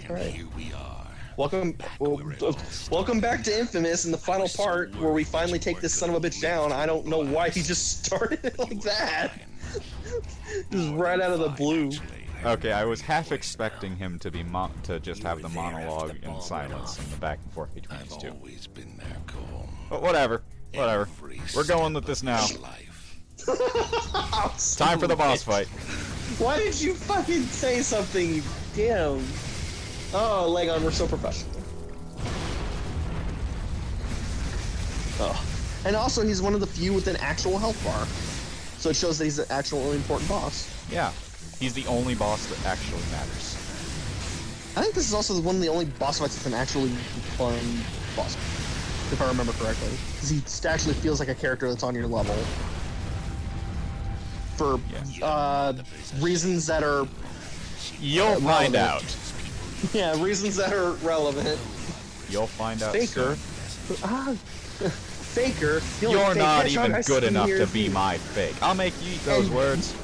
Alright. Here we are. Welcome back to inFAMOUS in the final part where we finally take this son of a bitch down. I don't know why he just started it like that. Just right out of the blue. Okay, I was half expecting him to be to just have the monologue in silence and the back and forth between these two. But whatever. We're going with this now. Time for the boss fight. Why did you fucking say something? Damn. Oh, Legon, we're so professional. Oh. And also, he's one of the few with an actual health bar. So it shows that he's an actually important boss. Yeah. He's the only boss that actually matters. I think this is also one of the only boss fights that's an actually fun boss fight, if I remember correctly. Because he actually feels like a character that's on your level. For reasons that are... You'll find out. Yeah, reasons that are relevant. You'll find out Faker. Faker. You're not even good enough to be my fake. I'll make you eat those words.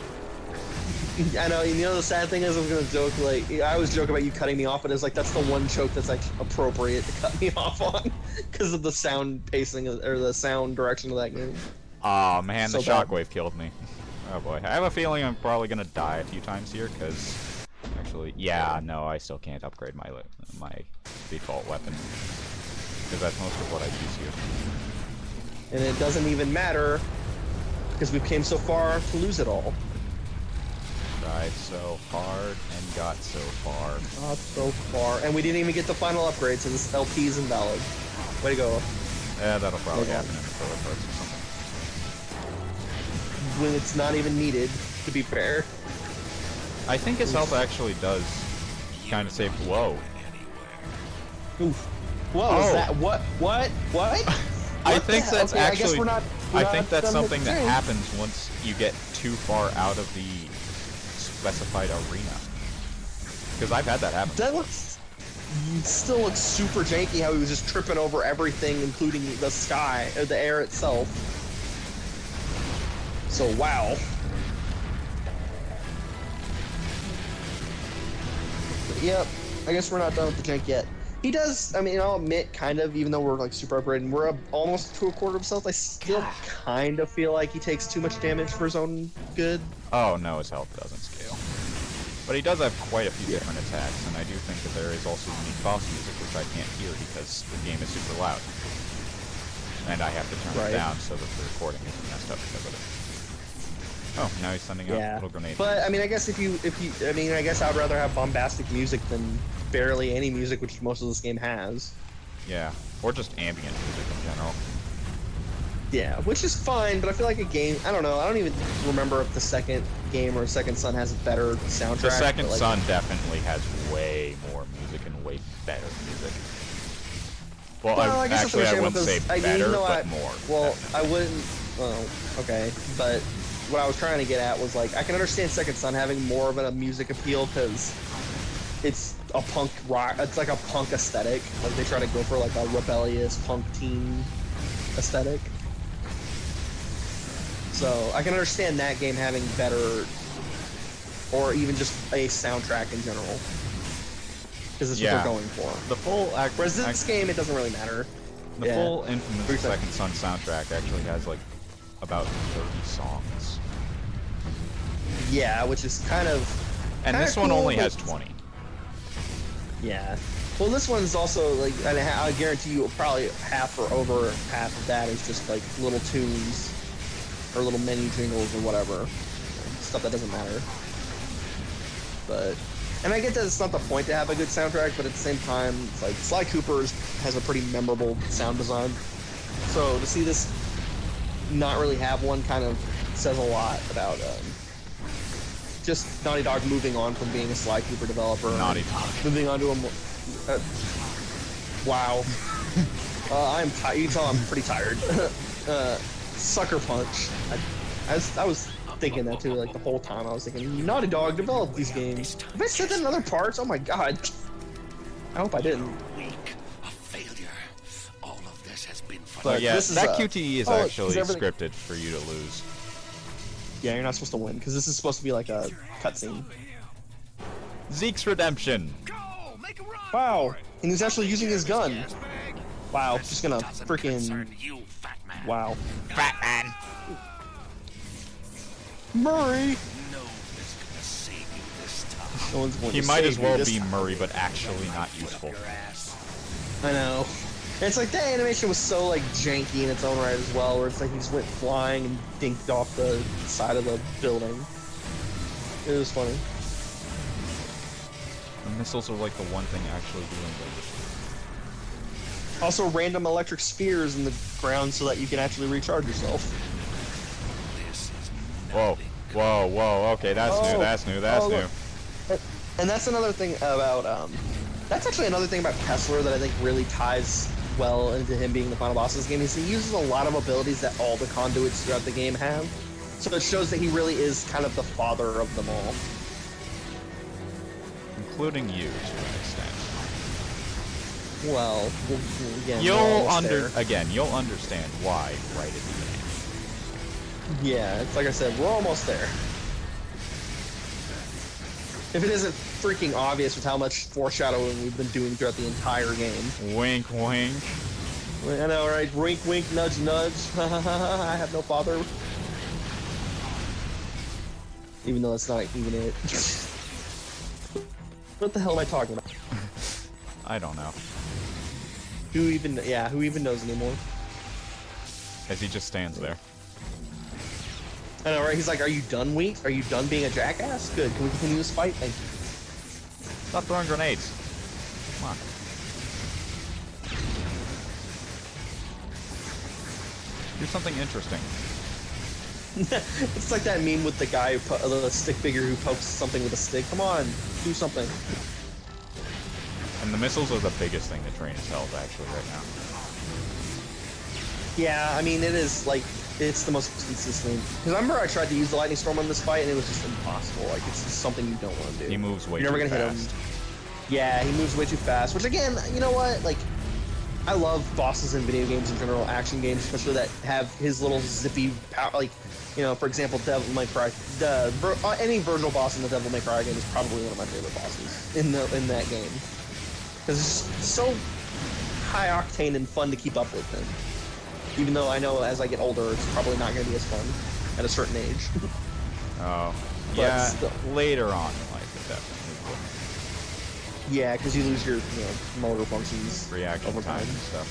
I know, you know the sad thing is I was gonna joke, like, I always joke about you cutting me off, but it's like, that's the one joke that's like appropriate to cut me off on, because of the sound pacing, or the sound direction of that game. Aw, man, So the shockwave killed me. Oh boy, I have a feeling I'm probably gonna die a few times here, because, actually, yeah, no, I still can't upgrade my default weapon, because that's most of what I use here. And it doesn't even matter, because we came so far to lose it all. Tried so hard and got so far. Not so far. And we didn't even get the final upgrade, so this LP is invalid. Way to go. Yeah, that'll probably happen in the filler parts or something. When it's not even needed, to be fair. I think his health actually does kind of save. Whoa. Oof. Whoa, is that... What? I think that's okay, actually... I think that's done something that thing. happens once you get too far out of the specified arena. Because I've had that happen. That looks... still looks super janky how he was just tripping over everything, including the sky, or the air itself. So, wow. But, yep, I guess we're not done with the jank yet. He does, I mean, I'll admit, kind of, even though we're like super upgraded and we're up almost to a quarter of his health, I still kind of feel like he takes too much damage for his own good. Oh no, his health doesn't scale. But he does have quite a few different attacks, and I do think that there is also unique boss music, which I can't hear because the game is super loud. And I have to turn it down so that the recording isn't messed up because of it. Oh, now he's sending out little grenades. But, I mean, I guess I guess I'd rather have bombastic music than barely any music, which most of this game has. Yeah, or just ambient music in general. Yeah, which is fine, but I feel like a game, I don't know, I don't even remember if the second game or Second Son has a better soundtrack. The Second like, Son definitely has way more music and way better music. Well, I guess actually I wouldn't say better, but more. Well, I wouldn't, okay, but what I was trying to get at was, like, I can understand Second Son having more of a music appeal, because it's a punk rock, it's like a punk aesthetic. Like, they try to go for, like, a rebellious punk teen aesthetic. So, I can understand that game having better, or even just a soundtrack in general. Because it's what they're going for. The full whereas this game, it doesn't really matter. The full inFAMOUS Second Son soundtrack actually has, like, about 30 songs. Yeah, which is kind of... And this one only has 20. Yeah. Well, this one's also, like, I guarantee you probably half or over half of that is just, like, little tunes or little menu jingles or whatever. Stuff that doesn't matter. But... And I get that it's not the point to have a good soundtrack, but at the same time, it's like, Sly Cooper has a pretty memorable sound design. So to see this not really have one kind of says a lot about just Naughty Dog moving on from being a Sly Cooper developer. Naughty Dog. Moving on to a more... wow. I'm tired. You can tell I'm pretty tired. Sucker Punch. I was thinking that too, like, the whole time. I was thinking, Naughty Dog developed these games. Have I said that in other parts? Oh my god. I hope I didn't. But yeah, that QTE is actually scripted for you to lose. Yeah, you're not supposed to win, because this is supposed to be like a cutscene. Zeke's redemption! Wow, and he's actually using his gun. Wow, just gonna freaking... Wow. Fat man. Murray! He might as well be Murray, but actually not useful. I know. And it's like, that animation was so, like, janky in its own right as well, where it's like he just went flying and dinked off the side of the building. It was funny. The missiles are like the one thing actually doing good. Also, random electric spheres in the ground so that you can actually recharge yourself. Whoa, whoa, whoa, okay, that's new, that's new, that's new. And that's another thing about, that's actually another thing about Kessler that I think really ties well into him being the final boss of this game, is he uses a lot of abilities that all the conduits throughout the game have. So it shows that he really is kind of the father of them all. Including you, to an extent. Well, again, you'll understand why right at the end. Yeah, it's like I said, we're almost there. If it isn't freaking obvious with how much foreshadowing we've been doing throughout the entire game. Wink, wink. I know, right? Wink, wink, nudge, nudge. I have no father. Even though that's not even it. What the hell am I talking about? I don't know. Who even knows anymore? As he just stands there. I know, right? He's like, are you done, Wink? Are you done being a jackass? Good. Can we continue this fight? Thank you. Stop throwing grenades. Come on. Do something interesting. It's like that meme with the guy, the stick figure who pokes something with a stick. Come on, do something. And the missiles are the biggest thing that Train has held, actually, right now. Yeah, I mean, it is, like, it's the most consistent. Because I remember I tried to use the Lightning Storm on this fight, and it was just impossible. Like, it's just something you don't want to do. He moves way You're never too gonna fast. hit him. Yeah, he moves way too fast. Which, again, you know what? Like, I love bosses in video games in general, action games, especially that have his little zippy power. Like, you know, for example, Devil May Cry. Any Virgil boss in the Devil May Cry game is probably one of my favorite bosses in that game. Because it's just so high octane and fun to keep up with him. Even though I know as I get older, it's probably not going to be as fun at a certain age. Oh, But yeah. still. Later on in life, it definitely will. Yeah, because you lose your motor functions Reaction over time time. and stuff.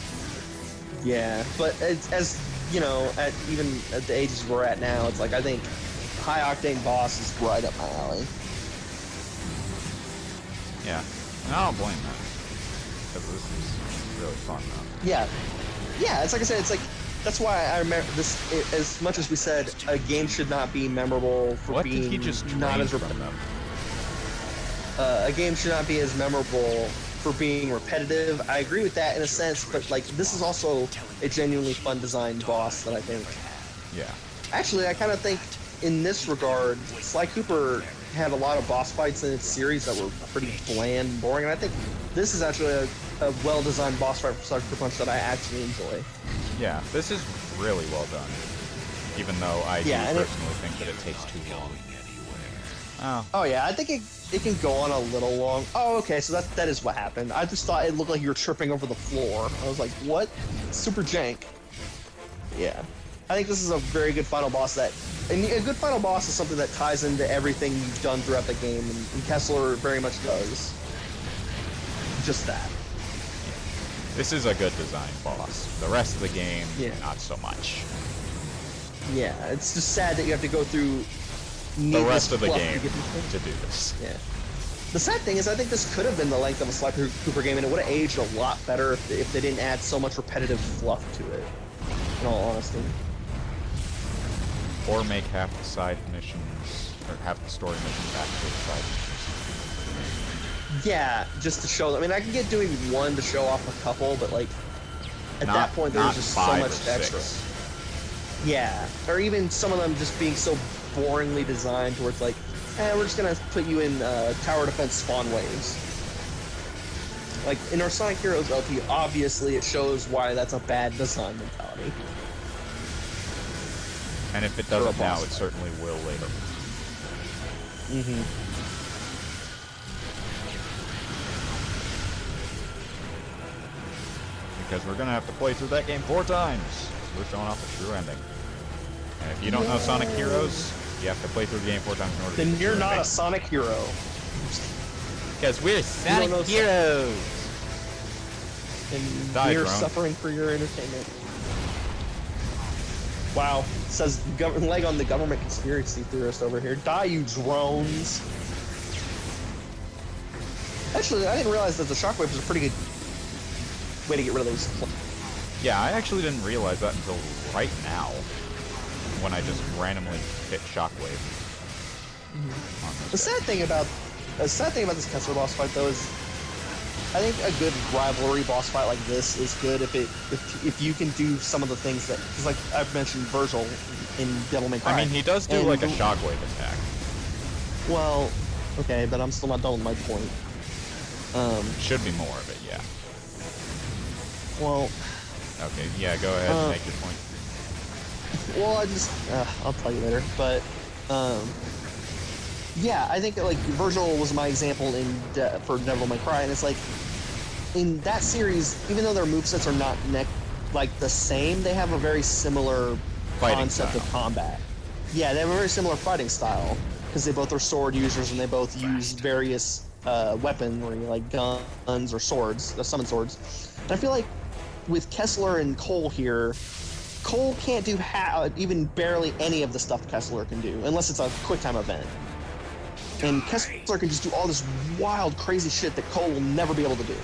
Yeah, but as you know, even at the ages we're at now, it's like I think high octane boss is right up my alley. Yeah, and I don't blame that. Because this is really fun, though. Yeah, it's like I said, it's like that's why I remember this. As much as we said, a game should not be memorable for What being did he just not drain as from them? a game should not be as memorable for being repetitive. I agree with that in a sense, but like this is also a genuinely fun designed boss that I think. Yeah. Actually, I kind of think in this regard, Sly Cooper had a lot of boss fights in its series that were pretty bland and boring, and I think this is actually a well-designed boss fight for Sucker Punch that I actually enjoy. Yeah, this is really well done. Even though I do and personally think that it takes too long. Oh yeah, I think it can go on a little long. Oh, okay, so that is what happened. I just thought it looked like you were tripping over the floor. I was like, what? Super jank. Yeah. I think this is a very good final boss and a good final boss is something that ties into everything you've done throughout the game, and Kessler very much does. Just that. This is a good design boss. The rest of the game, not so much. Yeah, it's just sad that you have to go through the rest of the fluff game to do this. Yeah. The sad thing is, I think this could have been the length of a Sly Cooper game, and it would have aged a lot better if they didn't add so much repetitive fluff to it, in all honesty. Or make half the side missions, or half the story missions actually side missions. Yeah, just to show them. I mean, I can get doing one to show off a couple, but like, at that point, there's just so much extra. Yeah, or even some of them just being so boringly designed where it's like, we're just gonna put you in tower defense spawn waves. Like, in our Sonic Heroes LP, obviously it shows why that's a bad design mentality. And if it doesn't now, it certainly will later. because we're gonna have to play through that game 4 times. We're showing off the true ending. And if you don't know Sonic Heroes, you have to play through the game 4 times in order to get Then the you're true not ending. a Sonic hero. Because we're Sonic Heroes! And Die, you're drone. suffering for your entertainment. Wow. Says leg on the government conspiracy theorist over here. Die, you drones. Actually, I didn't realize that the shockwave was a pretty good way to get rid of those. Yeah, I actually didn't realize that until right now, when I just randomly hit Shockwave. The sad thing about this Kessler boss fight, though, is I think a good rivalry boss fight like this is good if you can do some of the things that, because like I've mentioned Virgil in Devil May Cry. I mean, he does do like a Shockwave attack. Well, okay, but I'm still not done with my point. Should be more of it, yeah. Well, Okay, yeah, go ahead and make your point. well, I'll tell you later, but, yeah, I think that, like, Virgil was my example for Devil May Cry, and it's like, in that series, even though their movesets are not the same, they have a very similar concept of combat. Yeah, they have a very similar fighting style, because they both are sword users, and they both use various weaponry, like guns or swords, summon swords. And I feel like with Kessler and Cole here, Cole can't do even barely any of the stuff Kessler can do, unless it's a quick time event. And Kessler can just do all this wild, crazy shit that Cole will never be able to do.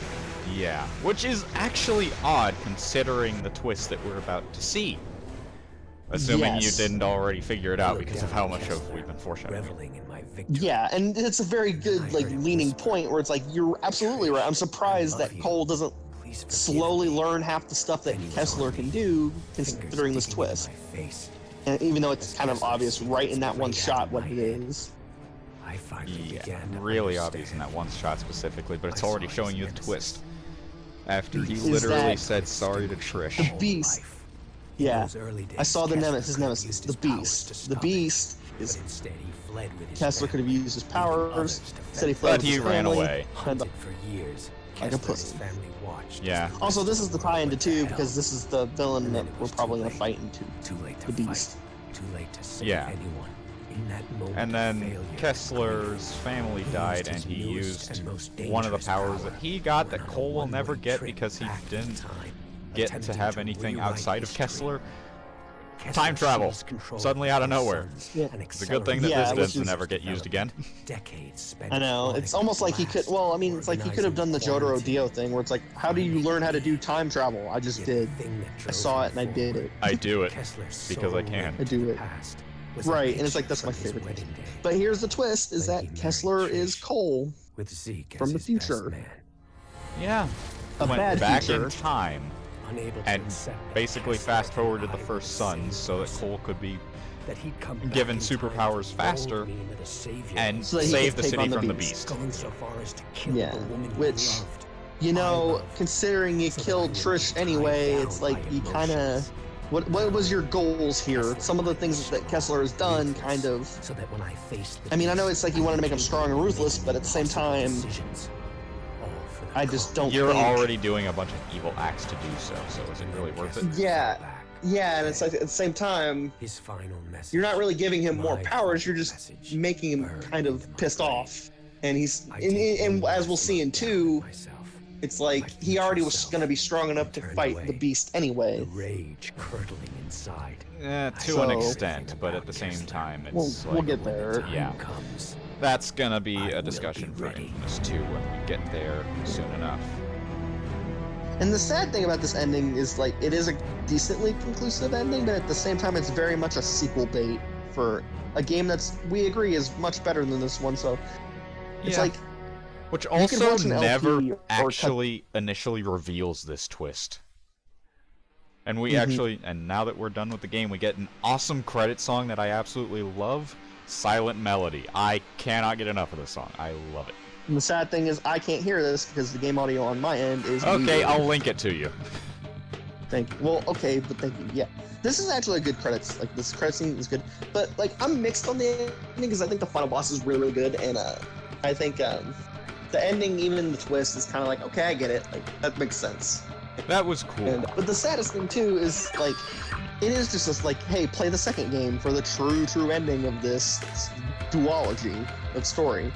Yeah, which is actually odd considering the twist that we're about to see. Assuming you didn't already figure it out because of how much we've been foreshadowing. Yeah, and it's a very good, like, leaning point where it's like, you're absolutely right. I'm surprised that Cole doesn't slowly learn half the stuff that Kessler can do, considering this twist. And even though it's kind of obvious right in that one shot what it is. Yeah, really obvious in that one shot specifically, but it's already showing you the twist. After he literally said sorry to Trish. The Beast. Yeah, I saw the his nemesis, the Beast. The Beast is... Kessler could have used his powers, said he fled But with he his ran family, away. Like a pussy. Yeah. Also, this is the tie into 2 because this is the villain that we're probably going to fight in 2. The Beast. Yeah. And then Kessler's family died, and he used one of the powers that he got that Cole will never get because he didn't get to have anything outside of Kessler. Time travel, suddenly out of nowhere. Yeah. It's a good thing that this doesn't ever get used again. I know, it's almost like he could, well, I mean, it's like he could have done the Jotaro Dio thing where it's like, how do you learn how to do time travel? I just did. I saw it and I did it. I do it because I can. I do it. Right, and it's like, that's my favorite thing. But here's the twist, is that Kessler is Cole from the future. Yeah. A Went bad back future. in time and basically fast forwarded the first Sons so that Cole could be given superpowers faster and So that he save could the take on city the from the Beast. Beast. Yeah, which, you know, considering you killed Trish anyway, it's like you kind of... What was your goals here? Some of the things that Kessler has done kind of... I mean, I know it's like you wanted to make him strong and ruthless, but at the same time, I just don't You're think... already doing a bunch of evil acts to do so is it really worth it? Yeah, and it's like at the same time, you're not really giving him more powers, you're just making him kind of pissed off. And he's... And as we'll see in 2, it's like he already was going to be strong enough to fight the Beast anyway. To an extent, but at the same time, it's we'll get there. Yeah. That's gonna be a discussion for inFAMOUS 2 when we get there soon enough. And the sad thing about this ending is, like, it is a decently conclusive ending, but at the same time, it's very much a sequel bait for a game that's, we agree, is much better than this one, so it's like... Which also watch an never LP or actually initially reveals this twist. And we actually, and now that we're done with the game, we get an awesome credit song that I absolutely love, Silent Melody. I cannot get enough of this song. I love it. And the sad thing is, I can't hear this because the game audio on my end is... Okay, muted. I'll link it to you. Thank you. Well, okay, but thank you. Yeah. This is actually a good credits. Like, this credit scene is good. But, like, I'm mixed on the ending because I think the final boss is really, really good, and, I think, the ending, even the twist, is kind of like, okay, I get it. Like, that makes sense. That was cool. But the saddest thing too is like, it is just this like, hey, play the second game for the true ending of this duology of story.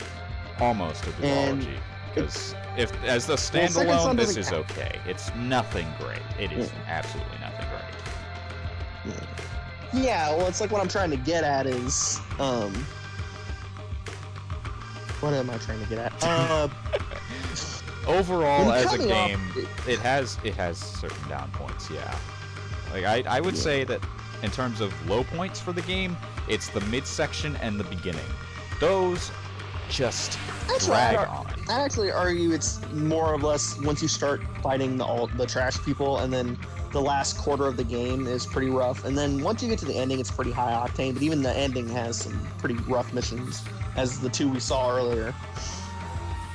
Almost a duology. Because if as the standalone, this is okay. It's nothing great. It is absolutely nothing great. Yeah, well, it's like what I'm trying to get at is, what am I trying to get at? Overall, as a game, it has certain down points. Yeah, like I would say that in terms of low points for the game, it's the midsection and the beginning. Those just drag on. I actually argue it's more or less once you start fighting the trash people, and then the last quarter of the game is pretty rough, and then once you get to the ending, it's pretty high octane. But even the ending has some pretty rough missions, as the two we saw earlier.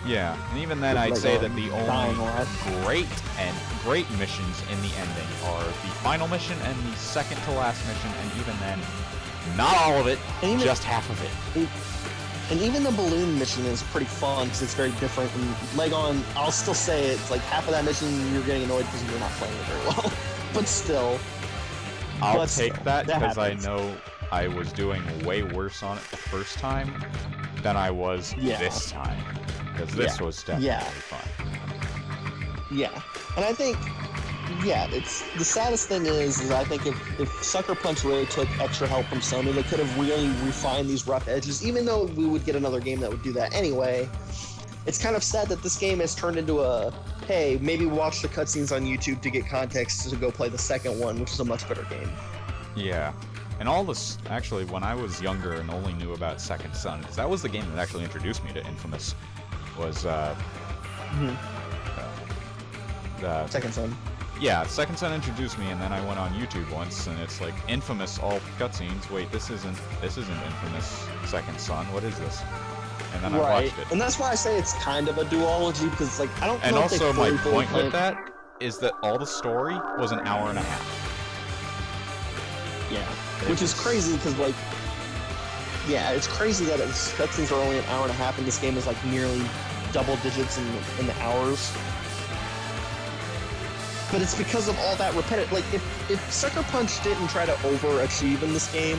Yeah, and even then, I'd say that the only great missions in the ending are the final mission and the second to last mission, and even then, not all of it, just half of it. And even the balloon mission is pretty fun because it's very different. And Legon, I'll still say it's like half of that mission you're getting annoyed because you're not playing it very well. But still. I'll take that because I know I was doing way worse on it the first time than I was this time. Because this was definitely fun. Yeah. And I think, it's the saddest thing is I think if Sucker Punch really took extra help from Sony, they could have really refined these rough edges, even though we would get another game that would do that anyway. It's kind of sad that this game has turned into a, hey, maybe watch the cutscenes on YouTube to get context to go play the second one, which is a much better game. Yeah. And all this, actually, when I was younger and only knew about Second Son, because that was the game that actually introduced me to Infamous, was, Second Son. Yeah, Second Son introduced me, and then I went on YouTube once, and it's like, Infamous, all cutscenes, wait, this isn't Infamous Second Son, what is this? And then I watched it. And that's why I say it's kind of a duology, because it's like, I don't know. And also, my point with that is that all the story was an hour and a half. Yeah. Which is crazy, because, like, it's crazy that cutscenes are only an hour and a half, and this game is, like, nearly double digits in the hours. But it's because of all that repetitive. Like, if Sucker Punch didn't try to overachieve in this game,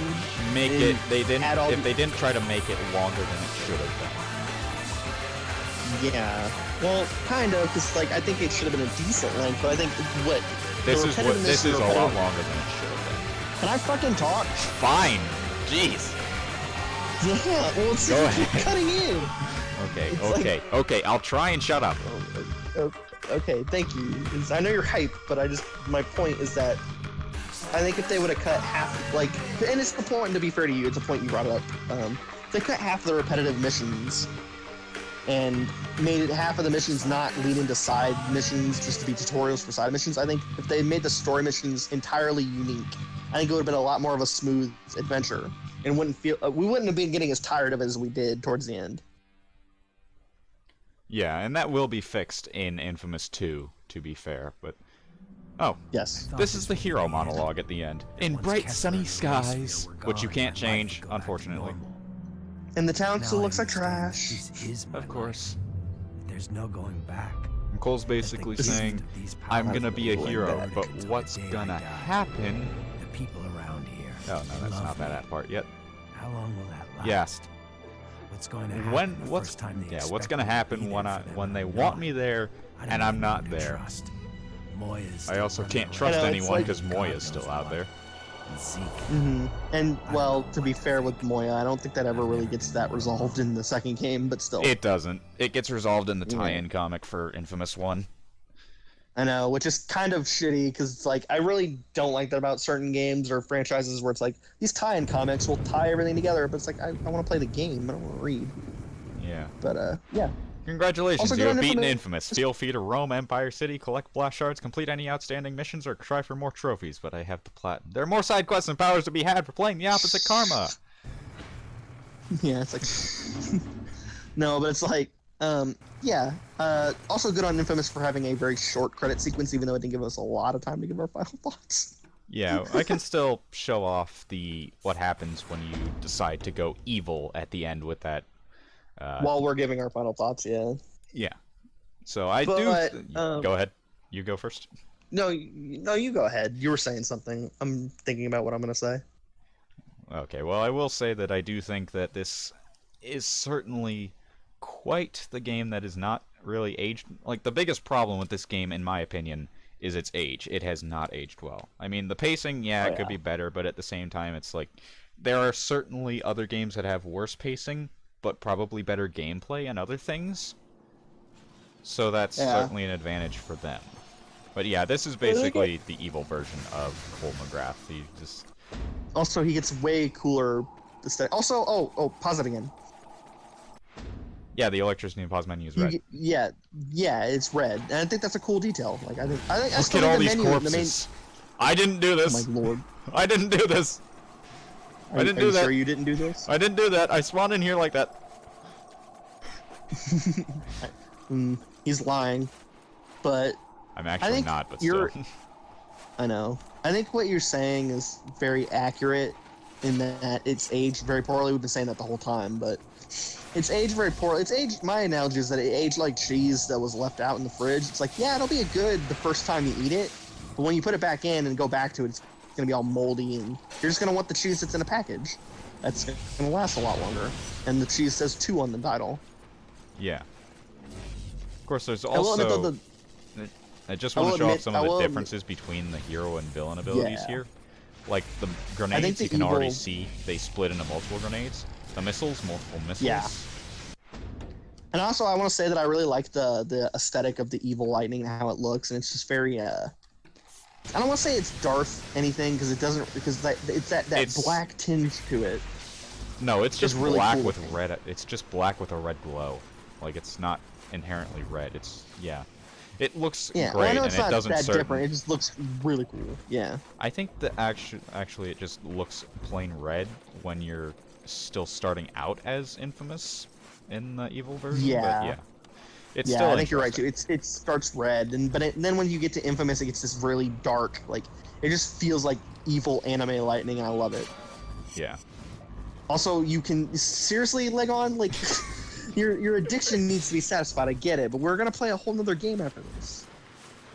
if they didn't try to make it longer than it should have been. Yeah. Well, kind of, because like I think it should have been a decent length. But I think this is a lot longer than it should have been. Can I fucking talk? Fine. Jeez. Yeah. Well, it's cutting in. Okay. I'll try and shut up. Okay, thank you. I know you're hyped, but my point is that I think if they would have cut half, like, and it's the point, to be fair to you, it's a point you brought up. If they cut half the repetitive missions and made it half of the missions not lead into side missions just to be tutorials for side missions, I think if they made the story missions entirely unique, I think it would have been a lot more of a smooth adventure and we wouldn't have been getting as tired of it as we did towards the end. Yeah, and that will be fixed in Infamous 2, to be fair, but... Oh. Yes. This is the hero monologue at the end. In bright sunny skies, which you can't change, unfortunately. And the town still looks like trash. Of course. There's no going back. And Cole's basically saying, I'm gonna be a hero, but what's gonna happen... The people around here. Oh, no, that's not that part yet. How long will that last? Yes. What's going to happen what's going to happen when they want me there and I'm not there? I also can't trust anyone because Moya's still out there. And well, to be fair with Moya, I don't think that ever really gets that resolved in the second game, but still. It doesn't. It gets resolved in the tie-in comic for Infamous 1. I know, which is kind of shitty because it's like I really don't like that about certain games or franchises where it's like these tie-in comics will tie everything together, but it's like I want to play the game, I don't want to read. Yeah. But yeah. Congratulations, you have beaten Infamous. Feel free to roam Empire City, collect blast shards, complete any outstanding missions, or try for more trophies. But I have the platinum. There are more side quests and powers to be had for playing the opposite karma. Yeah, it's like no, but it's like. Also good on Infamous for having a very short credit sequence, even though it didn't give us a lot of time to give our final thoughts. Yeah, I can still show off what happens when you decide to go evil at the end with that. While we're giving our final thoughts, yeah. Yeah. So I do. Go ahead. You go first. no, you go ahead. You were saying something. I'm thinking about what I'm gonna say. Okay, well, I will say that I do think that this is certainly quite the game that is not really aged. Like, the biggest problem with this game, in my opinion, is its age. It has not aged well. I mean, the pacing, yeah, it could be better, but at the same time, it's like, there are certainly other games that have worse pacing, but probably better gameplay and other things. So that's certainly an advantage for them. But yeah, this is basically the evil version of Cole McGrath. He just... Also, he gets way cooler. Also, pause it again. Yeah, the electricity and pause menu is red. Yeah, it's red, and I think that's a cool detail. Like, I Look at all these corpses. I didn't do this. Oh my lord. I didn't do this. I didn't do that. Sure you didn't do this? I didn't do that. I spawned in here like that. He's lying, but I'm actually not, but still. I know. I think what you're saying is very accurate in that it's aged very poorly. We've been saying that the whole time, but it's aged very poorly. It's aged. My analogy is that it aged like cheese that was left out in the fridge. It's like, yeah, it'll be good the first time you eat it, but when you put it back in and go back to it, it's gonna be all moldy, and you're just gonna want the cheese that's in a package. That's gonna last a lot longer. And the cheese says 2 on the title. Yeah. Of course, there's also... I just want to show off some of the differences between the hero and villain abilities here. Like, the grenades, you can already see they split into multiple grenades. The missiles, multiple missiles. Yeah. And also, I want to say that I really like the aesthetic of the evil lightning and how it looks, and it's just very, I don't want to say it's Darth anything, because it doesn't, because it's that black tinge to it. No, it's just really black cool with red. It's just black with a red glow. Like, it's not inherently red. It's, yeah. It looks great, well, I know and it's it not doesn't that different. It just looks really cool. Yeah. I think that actually it just looks plain red when you're still starting out as inFAMOUS in the evil version. Yeah. But yeah. It's still I think you're right too. It starts red, then when you get to inFAMOUS, it gets this really dark. Like, it just feels like evil anime lightning, and I love it. Yeah. Also, you can seriously, Legon, like. Your addiction needs to be satisfied. I get it, but we're gonna play a whole nother game after this.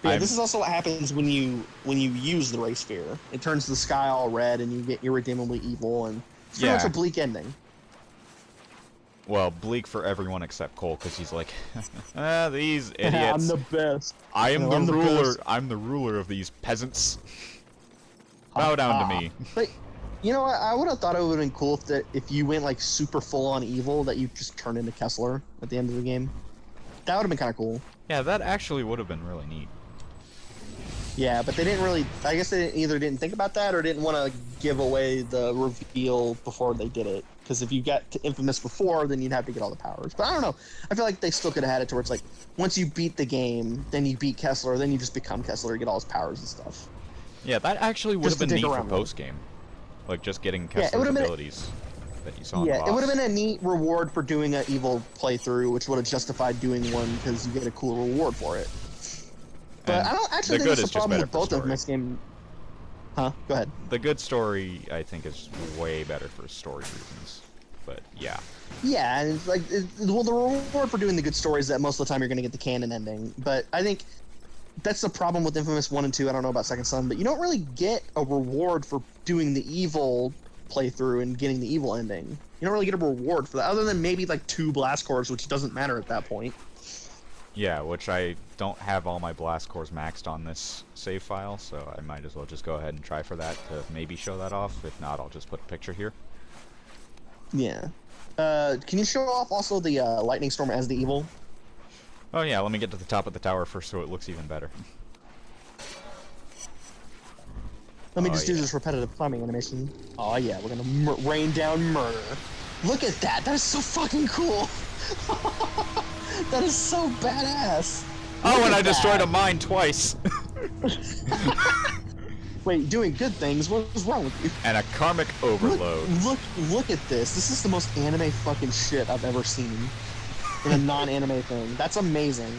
Yeah, this is also what happens when you use the Ray Sphere. It turns the sky all red, and you get irredeemably evil, and it's pretty much a bleak ending. Well, bleak for everyone except Cole, because he's like, these idiots. I'm the best. I'm the ruler. I'm the ruler of these peasants. Bow down to me. But, you know, I would have thought it would have been cool if you went like super full on evil, that you just turned into Kessler at the end of the game. That would have been kind of cool. Yeah, that actually would have been really neat. Yeah, but they didn't really. I guess they either didn't think about that or didn't want to give away the reveal before they did it. Because if you got to inFAMOUS before, then you'd have to get all the powers. But I don't know. I feel like they still could have had it to where it's like, once you beat the game, then you beat Kessler, then you just become Kessler, you get all his powers and stuff. Yeah, that actually would have been neat for post game. Like, just getting Kessler's abilities that you saw in the boss. It would have been a neat reward for doing an evil playthrough, which would have justified doing one because you get a cool reward for it. But I don't actually think there's a problem with both of this game. Huh? Go ahead. The good story, I think, is way better for story reasons. But, yeah. Yeah, and it's like, well, the reward for doing the good story is that most of the time you're going to get the canon ending. But I think that's the problem with inFAMOUS 1 and 2. I don't know about Second Son, but you don't really get a reward for doing the evil playthrough and getting the evil ending. You don't really get a reward for that, other than maybe like 2 blast cores, which doesn't matter at that point. Yeah, which I don't have all my blast cores maxed on this save file, so I might as well just go ahead and try for that to maybe show that off. If not, I'll just put a picture here. Yeah. Can you show off also the lightning storm as the evil? Oh yeah, let me get to the top of the tower first so it looks even better. Let me just do this repetitive climbing animation. Oh yeah, we're gonna rain down murder. Look at that! That is so fucking cool! That is so badass! Oh, and I destroyed a mine twice! Wait, doing good things? What was wrong with you? And a karmic overload. Look at this. This is the most anime fucking shit I've ever seen. In a non-anime thing. That's amazing.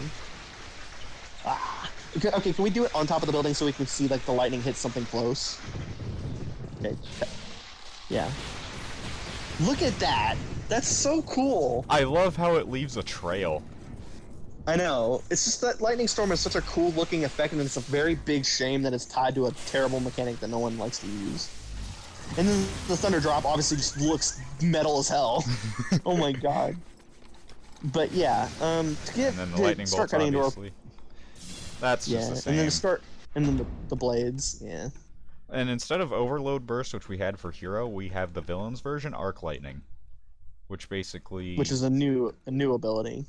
Okay, can we do it on top of the building so we can see like the lightning hit something close? Okay. Yeah. Look at that! That's so cool! I love how it leaves a trail. I know. It's just that Lightning Storm is such a cool looking effect, and it's a very big shame that it's tied to a terrible mechanic that no one likes to use. And then the Thunder Drop obviously just looks metal as hell. Oh my god. But yeah, to get And then the to lightning start bolts, cutting into obviously. That's just the same. and then to start, and then the blades, yeah. And instead of Overload Burst, which we had for Hero, we have the villain's version, Arc Lightning. Which basically... Which is a new ability.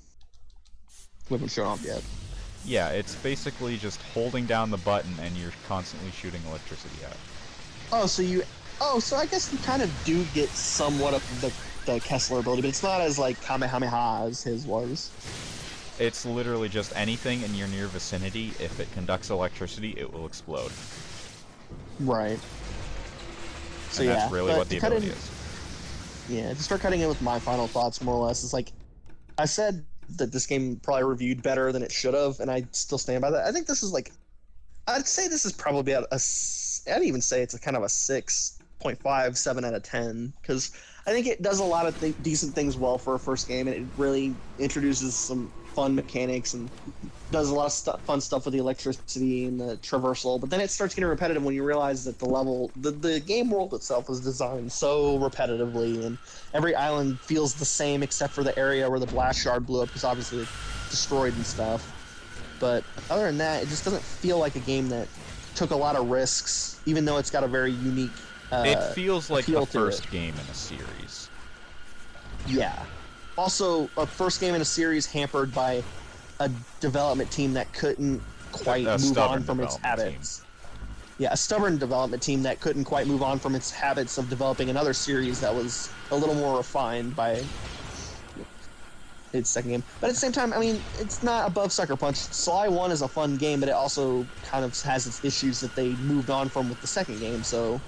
We haven't shown off yet. Yeah, it's basically just holding down the button and you're constantly shooting electricity out. So I guess you kind of do get somewhat of the Kessler ability, but it's not as like Kamehameha as his was. It's literally just anything in your near vicinity, if it conducts electricity, it will explode. Right. So and yeah, that's really what the ability is. Yeah, to start cutting in with my final thoughts, more or less, is like, I said that this game probably reviewed better than it should have, and I still stand by that. I think this is like, I'd say this is probably I'd even say it's a kind of a 6.5, 7 out of 10, because I think it does a lot of decent things well for a first game, and it really introduces some fun mechanics and does a lot of fun stuff with the electricity and the traversal, but then it starts getting repetitive when you realize that the game world itself is designed so repetitively, and every island feels the same except for the area where the blast shard blew up, because obviously it's destroyed and stuff. But other than that, it just doesn't feel like a game that took a lot of risks, even though it's got a very unique it feels like the to first it. game in a series. Yeah. Also, a first game in a series hampered by a development team that couldn't quite move on from its habits. Yeah, a stubborn development team that couldn't quite move on from its habits of developing another series that was a little more refined by its second game. But at the same time, I mean, it's not above Sucker Punch. Sly 1 is a fun game, but it also kind of has its issues that they moved on from with the second game, so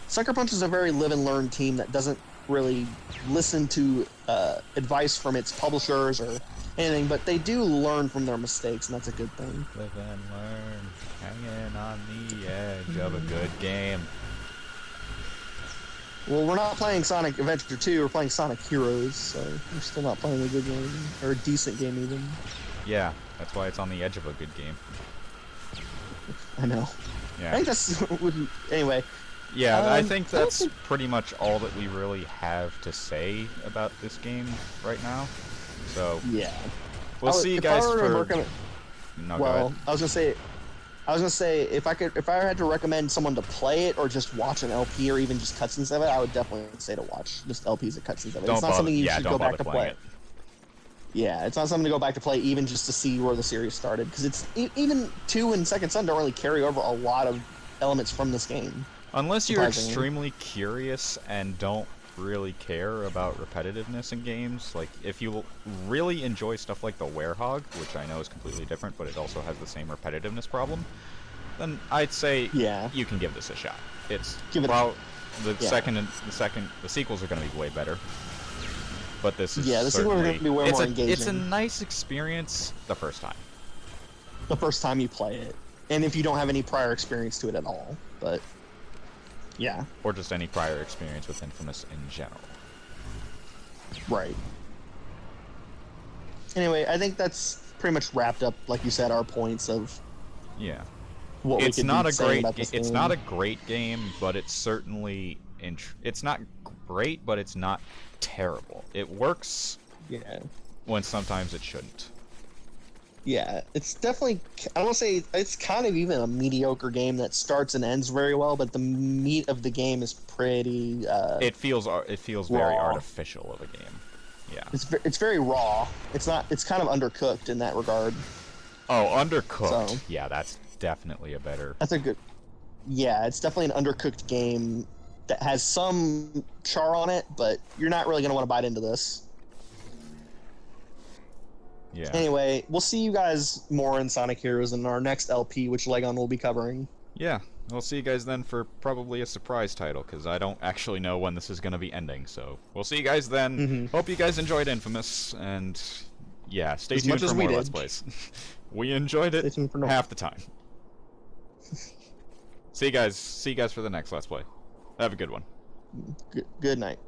Sucker Punch is a very live and learn team that doesn't really listen to advice from its publishers or anything, but they do learn from their mistakes, and that's a good thing. Live and learn, hanging on the edge of a good game. Well, we're not playing Sonic Adventure 2, we're playing Sonic Heroes, so we're still not playing a good game, or a decent game even. Yeah, that's why it's on the edge of a good game. I know. Yeah. I think that's... anyway. Yeah, I think that's pretty much all that we really have to say about this game right now. So yeah, we'll see you guys for. No, well, I was gonna say if I had to recommend someone to play it or just watch an LP or even just cutscenes of it, I would definitely say to watch just LPs and cutscenes of it. It's not something you should go back to play. Yeah, it's not something to go back to play even just to see where the series started, because it's even 2 and Second Son don't really carry over a lot of elements from this game. Unless you're extremely curious and don't really care about repetitiveness in games, like if you really enjoy stuff like the Werehog, which I know is completely different, but it also has the same repetitiveness problem, then I'd say you can give this a shot. It's the sequels are going to be way better, but this is the sequels are going to be way more engaging. It's a nice experience the first time. The first time you play it, and if you don't have any prior experience to it at all, but. Yeah. Or just any prior experience with inFAMOUS in general. Right. Anyway, I think that's pretty much wrapped up, like you said, our points of what we could be saying about this game. It's not a great game, but it's certainly it's not great, but it's not terrible. It works when sometimes it shouldn't. Yeah, it's definitely, I don't want to say, it's kind of even a mediocre game that starts and ends very well, but the meat of the game is pretty, it feels very artificial of a game. Yeah. It's very raw. It's kind of undercooked in that regard. Oh, undercooked. So, yeah, that's definitely a better... That's a good... Yeah, it's definitely an undercooked game that has some char on it, but you're not really going to want to bite into this. Yeah. Anyway, we'll see you guys more in Sonic Heroes in our next LP, which Legon will be covering. Yeah, we'll see you guys then for probably a surprise title, because I don't actually know when this is going to be ending, so we'll see you guys then. Hope you guys enjoyed inFAMOUS, and yeah, stay tuned for more Let's Plays. We enjoyed it half the time. See you guys for the next Let's Play. Have a good one. Good night.